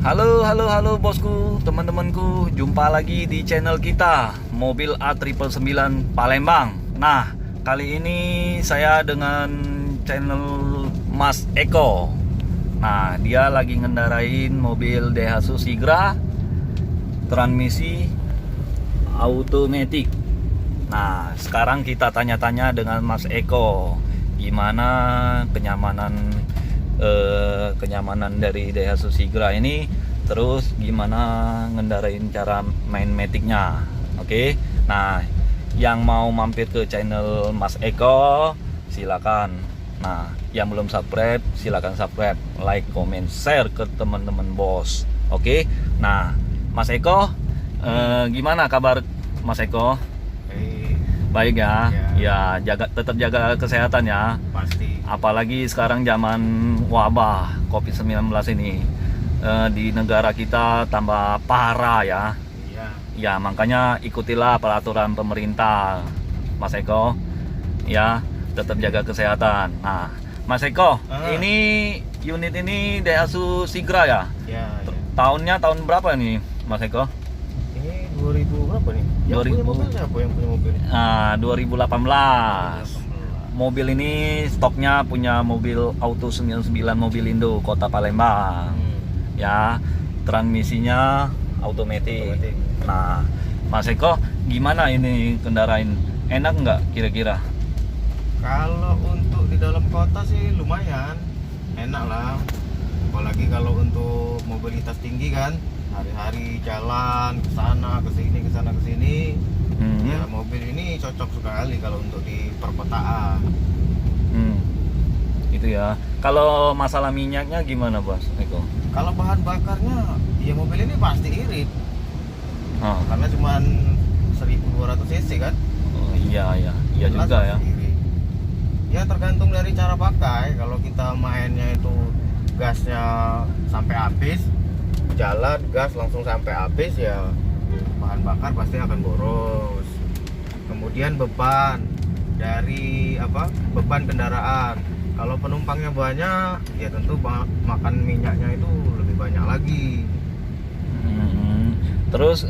Halo bosku, teman-temanku, jumpa lagi di channel kita Mobil A999 Palembang. Nah, kali ini saya dengan channel Mas Eko. Nah, dia lagi ngendarain mobil Daihatsu Sigra transmisi automatic. Nah, sekarang kita tanya-tanya dengan Mas Eko, gimana kenyamanan dari Daihatsu Sigra ini, terus gimana ngendarain cara main maticnya. Oke. Nah, yang mau mampir ke channel Mas Eko silakan. Nah, yang belum subscribe silakan subscribe, like, comment, share ke teman-teman bos. Oke. Nah, Mas Eko, gimana kabar Mas Eko? Baik ya, ya tetap jaga kesehatan ya. Pasti. Apalagi sekarang zaman wabah COVID-19 ini di negara kita tambah parah ya. Iya. Ya makanya ikutilah peraturan pemerintah, Mas Eko. Ya tetap jaga kesehatan. Nah, Mas Eko, ini unit ini Daihatsu Sigra ya? Ya. Tahunnya tahun berapa nih, Mas Eko? Ini 2000 berapa nih? Yang 2000. punya mobil siapa yang punya mobil? 2018. Mobil ini stoknya punya mobil Auto 99 Mobilindo Kota Palembang. Ya, transmisinya automatic. Nah, Mas Eko, gimana ini kendarain? Enak nggak kira-kira? Kalau untuk di dalam kota sih lumayan enak lah. Apalagi kalau untuk mobilitas tinggi kan, hari-hari jalan ke sana ke sini, ya mobil ini cocok sekali kalau untuk di perkotaan. Itu ya. Kalau masalah minyaknya gimana, Mas Eko? Kalau bahan bakarnya, ya mobil ini pasti irit. Karena cuma 1200 cc kan. Oh, iya Jelas juga ya. pasti irit. Ya tergantung dari cara pakai. Kalau kita mainnya itu gasnya sampai habis, jalan gas langsung sampai habis, ya bahan bakar pasti akan boros. Kemudian beban dari beban kendaraan, kalau penumpangnya banyak ya tentu makan minyaknya itu lebih banyak lagi. Terus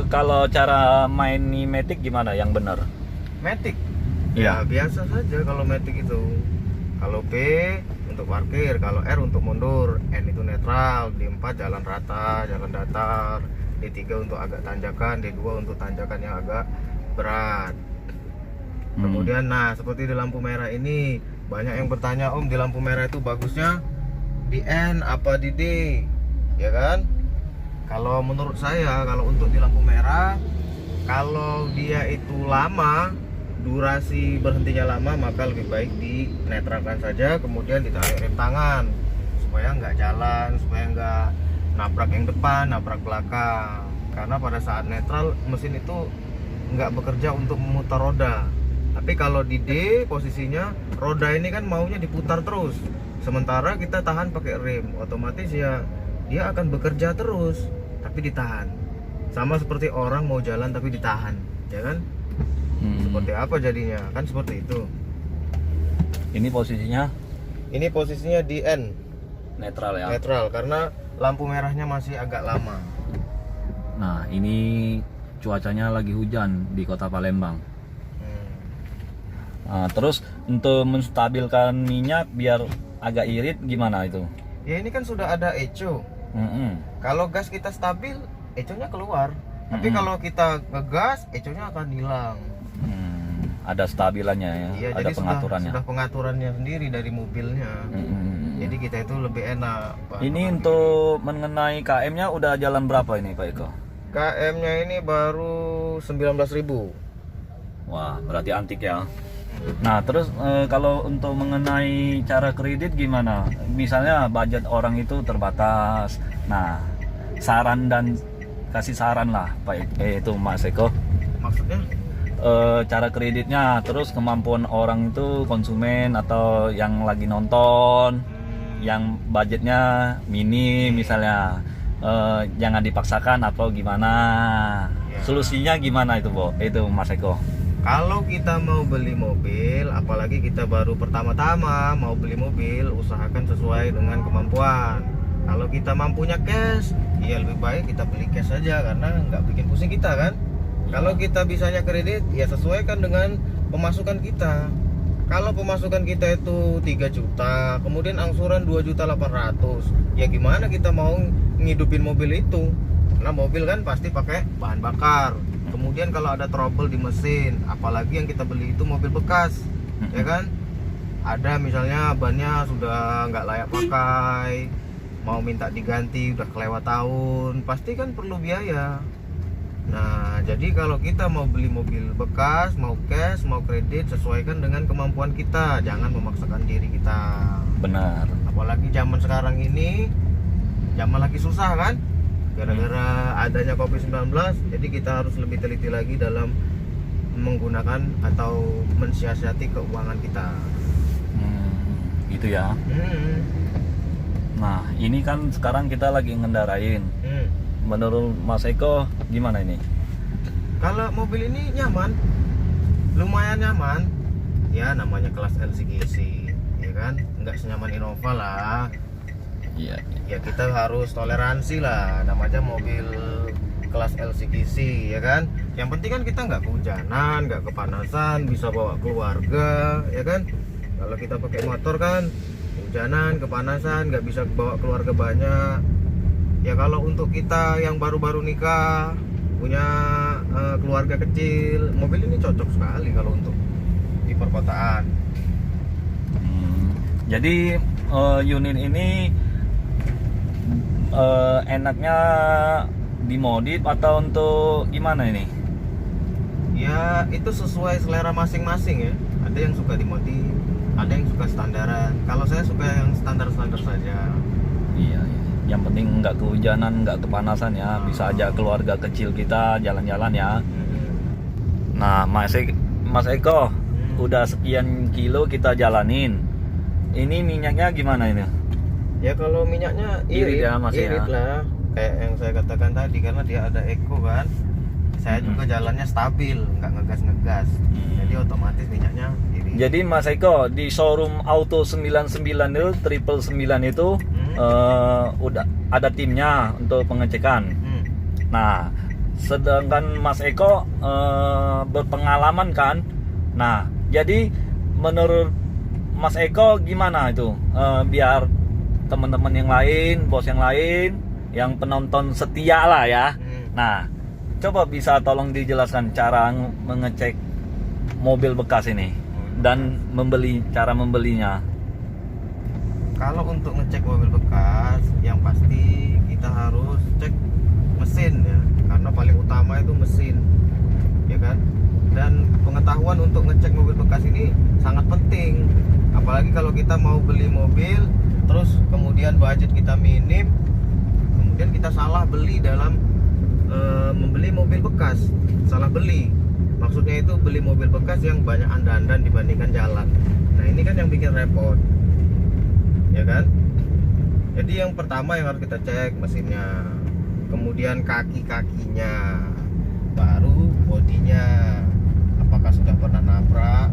kalau cara main matic gimana yang benar? Matic Ya. ya biasa saja. Kalau matic itu, kalau P untuk parkir, kalau R untuk mundur, N itu netral, D4 jalan rata, jalan datar, D3 untuk agak tanjakan, D2 untuk tanjakan yang agak berat. Kemudian seperti di lampu merah ini, banyak yang bertanya, Om, di lampu merah itu bagusnya di N apa di D, ya kan? Kalau menurut saya, kalau untuk di lampu merah, kalau dia itu lama, durasi berhentinya lama, maka lebih baik dinetralkan saja, kemudian ditarik rem tangan supaya nggak jalan, supaya nggak nabrak yang depan, nabrak belakang. Karena pada saat netral, mesin itu nggak bekerja untuk memutar roda. Tapi kalau di D posisinya, roda ini kan maunya diputar terus, sementara kita tahan pakai rem, otomatis ya dia akan bekerja terus tapi ditahan. Sama seperti orang mau jalan tapi ditahan, ya kan? Seperti apa jadinya? Kan seperti itu. Ini posisinya Ini posisinya di N, netral ya. netral, karena lampu merahnya masih agak lama. Nah, ini cuacanya lagi hujan di Kota Palembang. Nah, terus untuk menstabilkan minyak biar agak irit gimana itu? Ya ini kan sudah ada eco. Kalau gas kita stabil, econya keluar. Tapi kalau kita ngegas, econya akan hilang. Ada stabilannya ya, Iya, ada jadi pengaturannya. sudah pengaturannya sendiri dari mobilnya. Jadi kita itu lebih enak. Ini untuk mengenai KM-nya udah jalan berapa ini Pak Eko? KM-nya ini baru 19.000. Wah, berarti antik ya. Nah, terus kalau untuk mengenai cara kredit gimana? Misalnya budget orang itu terbatas. Nah, kasih saran lah Pak itu Mas Eko. Maksudnya? Cara kreditnya, terus kemampuan orang itu, konsumen atau yang lagi nonton, yang budgetnya minim misalnya, jangan dipaksakan atau gimana? Ya. Solusinya gimana itu itu Mas Eko? Kalau kita mau beli mobil, apalagi kita baru pertama-tama mau beli mobil, usahakan sesuai dengan kemampuan. Kalau kita mampunya cash, ya lebih baik kita beli cash saja karena nggak bikin pusing kita kan. Kalau kita bisanya kredit, ya sesuaikan dengan pemasukan kita. Kalau pemasukan kita itu 3 juta, kemudian angsuran 2.800.000, ya gimana kita mau ngidupin mobil itu? Karena mobil kan pasti pakai bahan bakar. Kemudian kalau ada trouble di mesin, apalagi yang kita beli itu mobil bekas, ya kan? Ada misalnya bannya sudah nggak layak pakai, mau minta diganti udah kelewat tahun, pasti kan perlu biaya. Nah, jadi kalau kita mau beli mobil bekas, mau cash, mau kredit, sesuaikan dengan kemampuan kita, jangan memaksakan diri kita. Benar. Apalagi zaman sekarang ini, zaman lagi susah kan, gara-gara adanya COVID-19, jadi kita harus lebih teliti lagi dalam menggunakan atau mensiasati keuangan kita. Gitu ya. Nah, ini kan sekarang kita lagi ngendarain. Menurut Mas Eko gimana ini? Kalau mobil ini nyaman, lumayan nyaman. Ya namanya kelas LCGC, ya kan? Nggak senyaman Innova lah. Iya. Ya kita harus toleransi lah. Namanya mobil kelas LCGC, ya kan? Yang penting kan kita nggak kehujanan, nggak kepanasan, bisa bawa keluarga, ya kan? Kalau kita pakai motor kan hujanan, kepanasan, nggak bisa bawa keluarga banyak. Ya kalau untuk kita yang baru-baru nikah, punya keluarga kecil, mobil ini cocok sekali kalau untuk di perkotaan. Jadi unit ini enaknya dimodif atau untuk gimana ini? Ya itu sesuai selera masing-masing ya. Ada yang suka dimodif, ada yang suka standaran. Kalau saya suka yang standar-standar saja. Iya. Yang penting nggak kehujanan, nggak kepanasan ya. Bisa aja keluarga kecil kita jalan-jalan ya. Nah, Mas Eko, udah sekian kilo kita jalanin. Ini minyaknya gimana ini? Ya kalau minyaknya irit ya, Mas, irit ya. lah. Kayak yang saya katakan tadi, karena dia ada eco kan. Saya juga jalannya stabil, nggak ngegas-ngegas. Jadi otomatis minyaknya irit. Jadi Mas Eko di showroom Auto 99 itu 999 itu udah ada timnya untuk pengecekan. Nah, sedangkan Mas Eko berpengalaman kan. Nah, jadi menurut Mas Eko gimana itu biar teman-teman yang lain, bos yang lain, yang penonton setia lah ya. Nah, coba bisa tolong dijelaskan cara mengecek mobil bekas ini dan cara membelinya. Kalau untuk ngecek mobil bekas, yang pasti kita harus cek mesin ya, karena paling utama itu mesin, ya kan? Dan pengetahuan untuk ngecek mobil bekas ini sangat penting, apalagi kalau kita mau beli mobil, terus kemudian budget kita minim, kemudian kita salah beli dalam membeli mobil bekas, salah beli. Maksudnya itu beli mobil bekas yang banyak andan-andan dibandingkan jalan. Nah ini kan yang bikin repot, ya kan? Jadi yang pertama yang harus kita cek mesinnya, kemudian kaki-kakinya, baru bodinya, apakah sudah pernah nabrak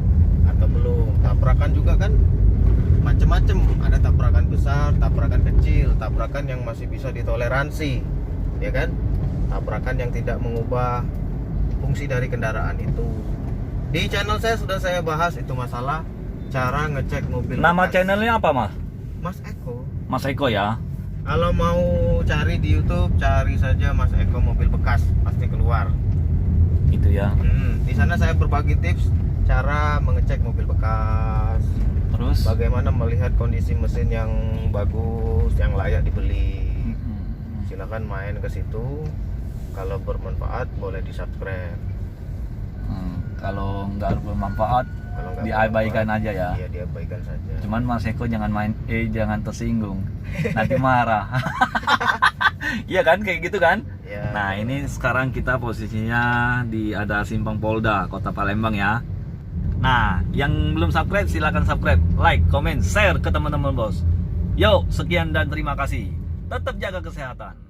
atau belum. Tabrakan juga kan macam-macam, ada tabrakan besar, tabrakan kecil, tabrakan yang masih bisa ditoleransi, ya kan? Tabrakan yang tidak mengubah fungsi dari kendaraan itu. Di channel saya sudah saya bahas itu masalah cara ngecek mobil. Nama bekas. channelnya apa, Mas? Mas Eko. Mas Eko ya. Kalau mau cari di YouTube, cari saja Mas Eko mobil bekas, pasti keluar. Itu ya. Di sana saya berbagi tips cara mengecek mobil bekas. Terus Bagaimana melihat kondisi mesin yang bagus, yang layak dibeli. Silakan main ke situ. Kalau bermanfaat boleh di-subscribe. Kalau nggak bermanfaat Kalau nggak diabaikan bermanfaat, aja ya. Iya, diabaikan saja. Cuman Mas Eko jangan tersinggung. Nanti marah. Iya kan kayak gitu kan? Ya. Nah, ini sekarang kita posisinya ada Simpang Polda, Kota Palembang ya. Nah, yang belum subscribe silakan subscribe, like, comment, share ke teman-teman bos. Yo, sekian dan terima kasih. Tetap jaga kesehatan.